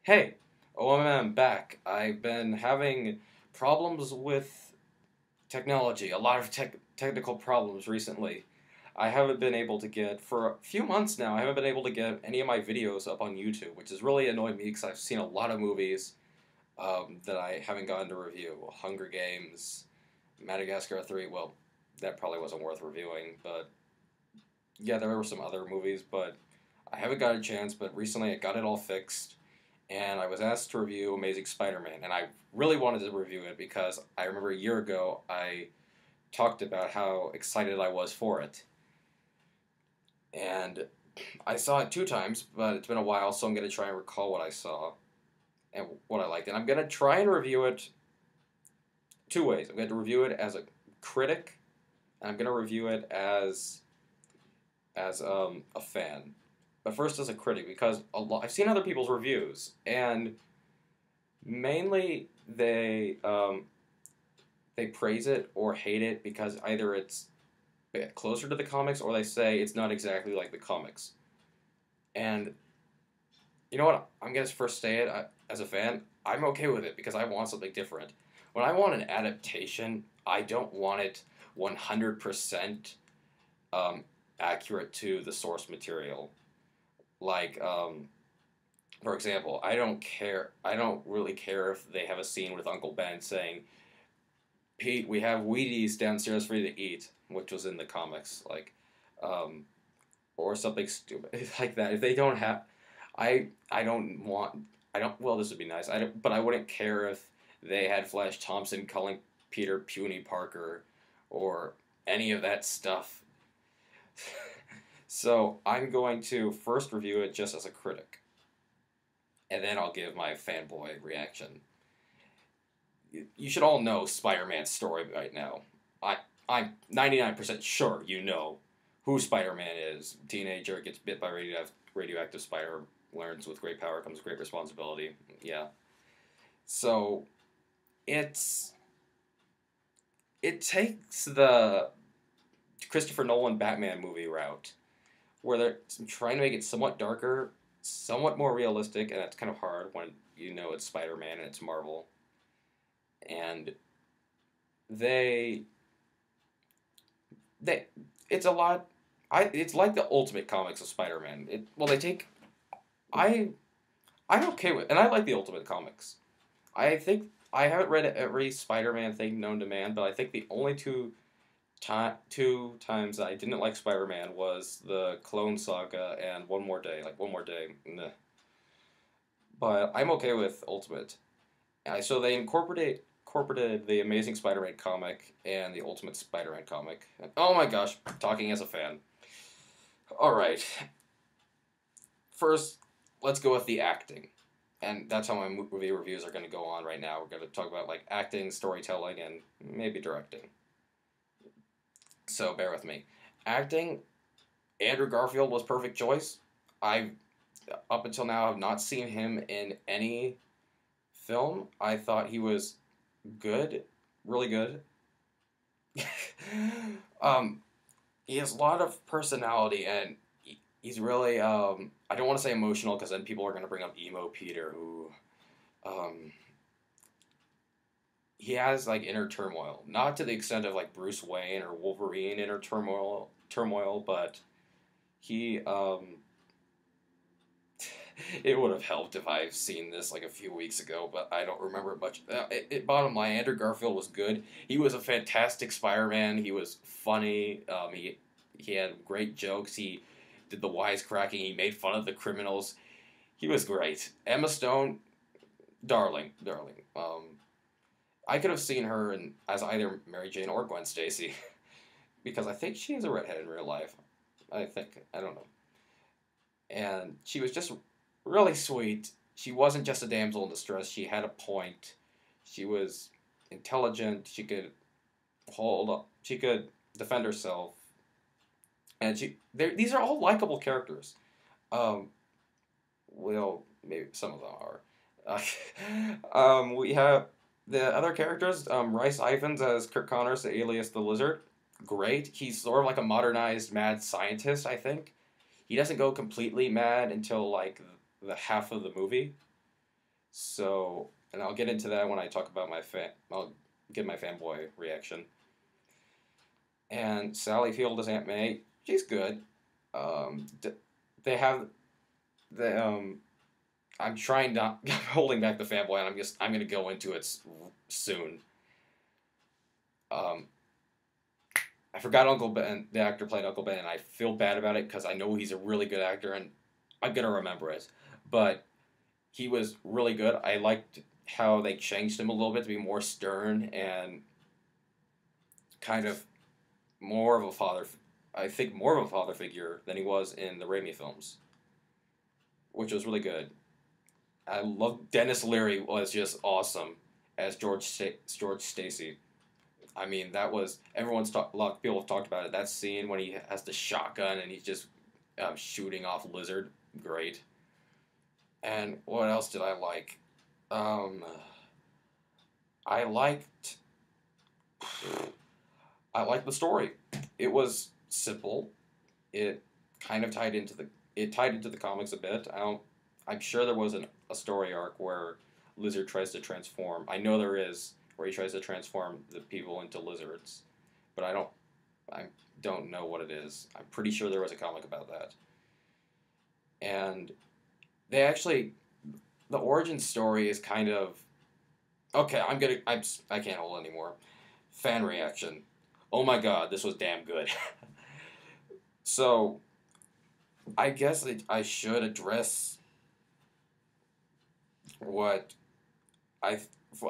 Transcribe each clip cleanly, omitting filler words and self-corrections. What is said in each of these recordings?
Hey, O.M.M back. I've been having problems with technology, a lot of technical problems recently. I haven't been able to get, for a few months now, I haven't been able to get any of my videos up on YouTube, which has really annoyed me because I've seen a lot of movies that I haven't gotten to review. Hunger Games, Madagascar 3, well, that probably wasn't worth reviewing, but yeah, there were some other movies, but I haven't got a chance, but recently I got it all fixed and I was asked to review Amazing Spider-Man, and I really wanted to review it because I remember a year ago I talked about how excited I was for it, and I saw it two times, but it's been a while, so I'm gonna try and recall what I saw and what I liked, and I'm gonna try and review it two ways. I'm going to review it as a critic, and I'm gonna review it as a fan. But first as a critic, because I've seen other people's reviews, and mainly they praise it or hate it because either it's closer to the comics or they say it's not exactly like the comics. And you know what? I'm gonna first say it as a fan. I'm okay with it because I want something different. When I want an adaptation, I don't want it 100% accurate to the source material. Like, for example, I don't care. I don't really care if they have a scene with Uncle Ben saying, "Pete, we have Wheaties downstairs for you to eat," which was in the comics, um, or something stupid like that. If they don't have, I don't want. I don't. Well, this would be nice. I don't, but I wouldn't care if they had Flash Thompson calling Peter Puny Parker, or any of that stuff. So I'm going to first review it just as a critic, and then I'll give my fanboy reaction. You should all know Spider-Man's story right now. I'm 99% sure you know who Spider-Man is. Teenager gets bit by radioactive spider, learns with great power comes great responsibility. Yeah. So it's it takes the Christopher Nolan Batman movie route, where they're trying to make it somewhat darker, somewhat more realistic, and it's kind of hard when you know it's Spider-Man and it's Marvel. And they they it's a lot. It's like the Ultimate Comics of Spider-Man. They take I I'm okay with, and I like the Ultimate Comics. I think I haven't read every Spider-Man thing known to man, but I think the only two times I didn't like Spider-Man was the Clone Saga and One More Day. Like One More Day, meh. But I'm okay with Ultimate. So they incorporated the Amazing Spider-Man comic and the Ultimate Spider-Man comic. And, oh my gosh, talking as a fan. All right, first let's go with the acting, and that's how my movie reviews are going to go on right now. We're going to talk about like acting, storytelling, and maybe directing. So bear with me. Acting, Andrew Garfield was perfect choice. I up until now have not seen him in any film. I thought he was good, really good. um, he has a lot of personality, and he's really I don't want to say emotional because then people are going to bring up emo Peter, who um, he has like inner turmoil, not to the extent of like Bruce Wayne or Wolverine inner turmoil, but he it would have helped if I've seen this like a few weeks ago, but I don't remember much. Bottom line, Andrew Garfield was good. He was a fantastic Spider-Man. He was funny. He had great jokes. He did the wisecracking. He made fun of the criminals. He was great. Emma Stone, darling, darling. I could have seen her as either Mary Jane or Gwen Stacy, because I think she is a redhead in real life. I don't know, and she was just really sweet. She wasn't just a damsel in distress. She had a point. She was intelligent. She could hold up. She could defend herself, and these are all likable characters. Um, well, maybe some of them are. We have the other characters. Rice Ifans as Kirk Connors, alias the Lizard. Great. He's sort of like a modernized mad scientist, I think. He doesn't go completely mad until like the half of the movie. So, and I'll get into that when I talk about I'll give my fanboy reaction. And Sally Field as Aunt May, she's good. D- they have the I'm trying not I'm holding back the fanboy, and I'm gonna go into it soon. Um, I forgot Uncle Ben, the actor played Uncle Ben, and I feel bad about it because I know he's a really good actor, and I'm gonna remember it. But he was really good. I liked how they changed him a little bit to be more stern and kind of more of a father. I think more of a father figure than he was in the Raimi films, which was really good. I love Dennis Leary was just awesome as George Stacy. I mean, that was a lot of people have talked about it. That scene when he has the shotgun and he's just shooting off Lizard, great. And what else did I like? Um, I liked I liked the story. It was simple. It kind of tied into the comics a bit. I'm sure there was a story arc where Lizard tries to transform. I know there is where he tries to transform the people into lizards, but I don't know what it is. I'm pretty sure there was a comic about that. And they actually the origin story is kind of okay. I can't hold anymore. Fan reaction. Oh my god, this was damn good. So I guess I should address what I,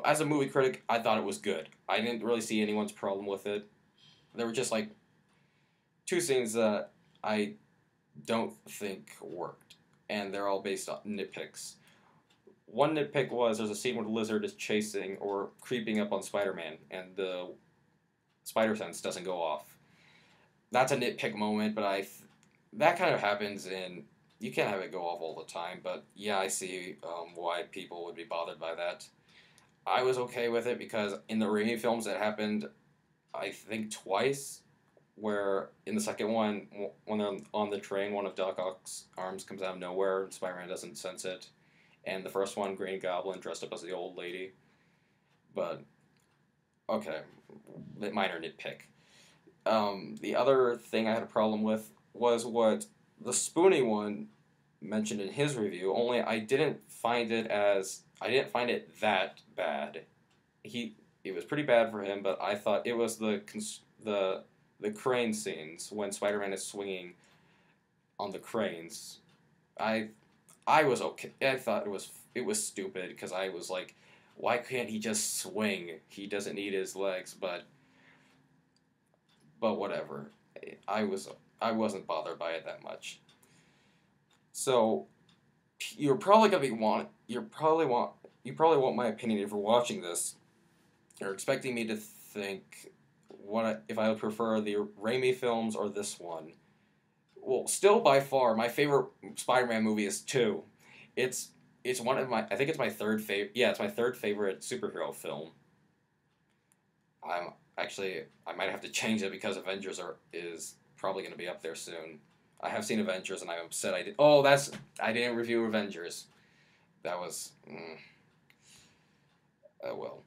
as a movie critic, I thought it was good. I didn't really see anyone's problem with it. There were just like two scenes that I don't think worked, and they're all based on nitpicks. One nitpick was there's a scene where the lizard is chasing or creeping up on Spider-Man, and the spider sense doesn't go off. That's a nitpick moment, but that kind of happens in. You can't have it go off all the time, but yeah, I see why people would be bothered by that. I was okay with it because in the Raimi films it happened, I think twice, where in the second one, when they're on the train, one of Doc Ock's arms comes out of nowhere and Spider-Man doesn't sense it. And the first one, Green Goblin dressed up as the old lady. But, okay, minor nitpick. The other thing I had a problem with was what the Spoonie one mentioned in his review, only I didn't find it that bad. It was pretty bad for him, but I thought it was the crane scenes when Spider-Man is swinging on the cranes. I I was okay. I thought it was stupid because I was like, why can't he just swing? He doesn't need his legs, but whatever. I was I wasn't bothered by it that much. So you're probably gonna be want you probably want my opinion if you're watching this. You're expecting me to think if I would prefer the Raimi films or this one. Well, still by far my favorite Spider-Man movie is two. It's it's one of my I think it's my third favorite. Yeah, it's my third favorite superhero film. I'm actually I might have to change it because Avengers is probably going to be up there soon. I have seen Avengers and I'm upset I did. Oh, I didn't review Avengers. That was oh well.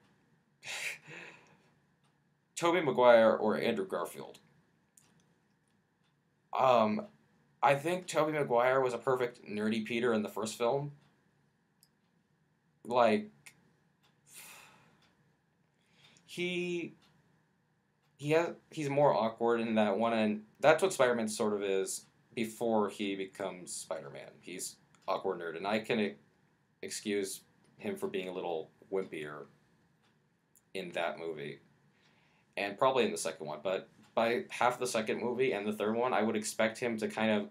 Tobey Maguire or Andrew Garfield. Um, I think Tobey Maguire was a perfect nerdy Peter in the first film. Like he he's more awkward in that one, and that's what Spider-Man sort of is before he becomes Spider-Man. He's awkward nerd, and I can excuse him for being a little wimpier in that movie, and probably in the second one. But by half the second movie and the third one, I would expect him to kind of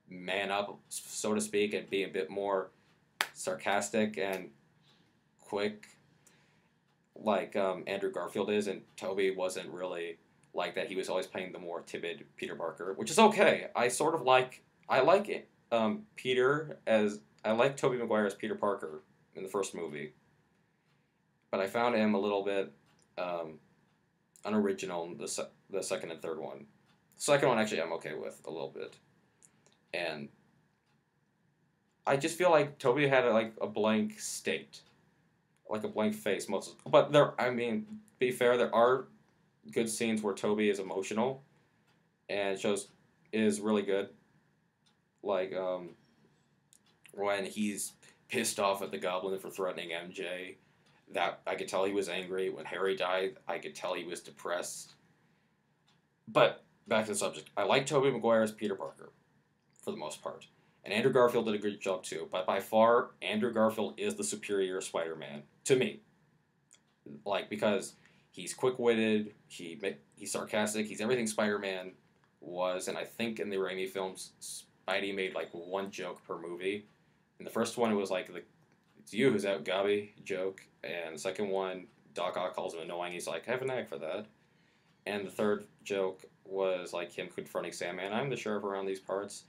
man up, so to speak, and be a bit more sarcastic and quick, like Andrew Garfield is, and Toby wasn't really like that. He was always playing the more timid Peter Parker, which is okay. I like it. Peter as I like Tobey Maguire as Peter Parker in the first movie, but I found him a little bit um, unoriginal in the second and third one. The second one actually I'm okay with a little bit, and I just feel like Toby had like a blank state, like a blank face most. But there, I mean, be fair, there are good scenes where Toby is emotional and shows is really good. Like when he's pissed off at the Goblin for threatening MJ. That I could tell he was angry. When Harry died, I could tell he was depressed. But back to the subject. I like Tobey Maguire as Peter Parker for the most part. And Andrew Garfield did a good job too. But by far, Andrew Garfield is the superior Spider-Man to me. Like because he's quick-witted, he's sarcastic, he's everything Spider-Man was. And I think in the Raimi films, Spidey made like one joke per movie. In the first one, it was like the "It's you who's out, Gobby" joke, and the second one, Doc Ock calls him annoying. He's like, "I have an knack for that." And the third joke was like him confronting Sandman. I'm the sheriff around these parts.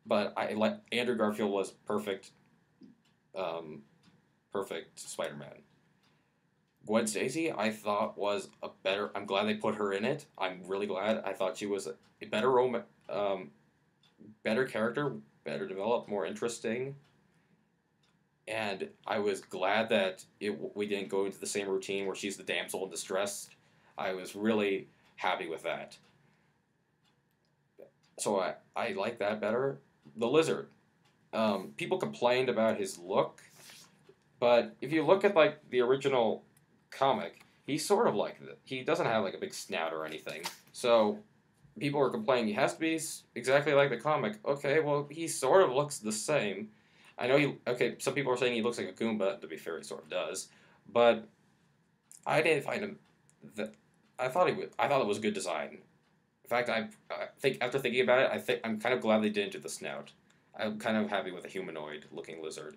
But I like Andrew Garfield was perfect, um, perfect Spider-Man. Gwen Stacy, I thought was a better. I'm glad they put her in it. I'm really glad. I thought she was a better better character, better developed, more interesting. And I was glad that we didn't go into the same routine where she's the damsel in distress. I was really happy with that. So I like that better. The Lizard. People complained about his look, but if you look at like the original comic, he's sort of like that. He doesn't have like a big snout or anything. So people were complaining he has to be exactly like the comic. Okay, well he sort of looks the same. I know he. Okay, some people are saying he looks like a Goomba. To be fair, he sort of does, but I didn't find him. That I thought he would. I thought it was a good design. In fact, I think after thinking about it, I think I'm kind of glad they didn't do the snout. I'm kind of happy with a humanoid-looking lizard.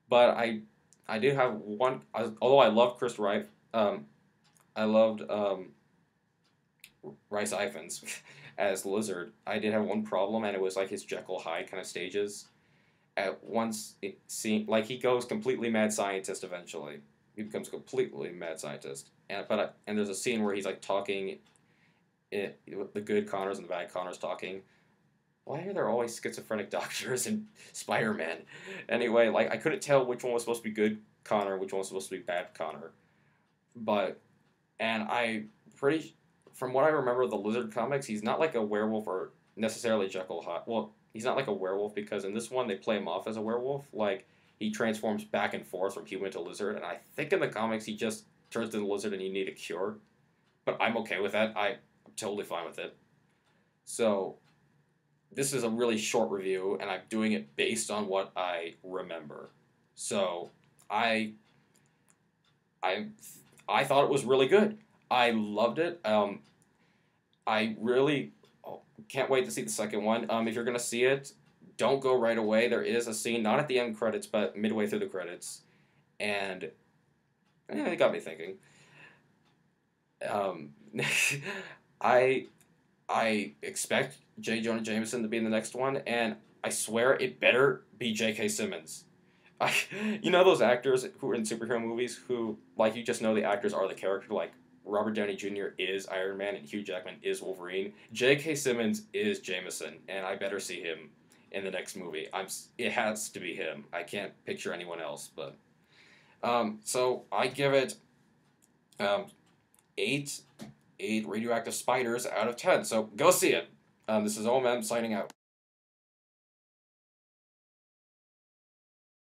But I do have one. Although I love Chris Wright, I loved Rice Iphans as Lizard. I did have one problem, and it was like his Jekyll Hyde kind of stages. At once, it seemed like he goes completely mad scientist eventually. He becomes completely mad scientist. And there's a scene where he's like talking, the good Connors and the bad Connors talking. Why are there always schizophrenic doctors in Spider-Man? Anyway, like I couldn't tell which one was supposed to be good Connor, which one was supposed to be bad Connor. But and I pretty from what I remember of the Lizard comics, he's not like a werewolf or necessarily Jekyll Hyde. Well, he's not like a werewolf because in this one they play him off as a werewolf. Like he transforms back and forth from human to lizard, and I think in the comics he just turns into lizard and you need a cure. But I'm okay with that. I'm totally fine with it. So this is a really short review, and I'm doing it based on what I remember. So I I I thought it was really good. I loved it. I really can't wait to see the second one. If you're gonna see it, don't go right away. There is a scene, not at the end credits, but midway through the credits, and it got me thinking. Um, I I expect J. Jonah Jameson to be in the next one, and I swear it better be J.K. Simmons. I, you know those actors who are in superhero movies who, like, you just know the actors are the character, like Robert Downey Jr. is Iron Man and Hugh Jackman is Wolverine. J.K. Simmons is Jameson, and I better see him in the next movie. It has to be him. I can't picture anyone else, but so I give it um, eight radioactive spiders out of 10. So go see it. This is O.M.M signing out.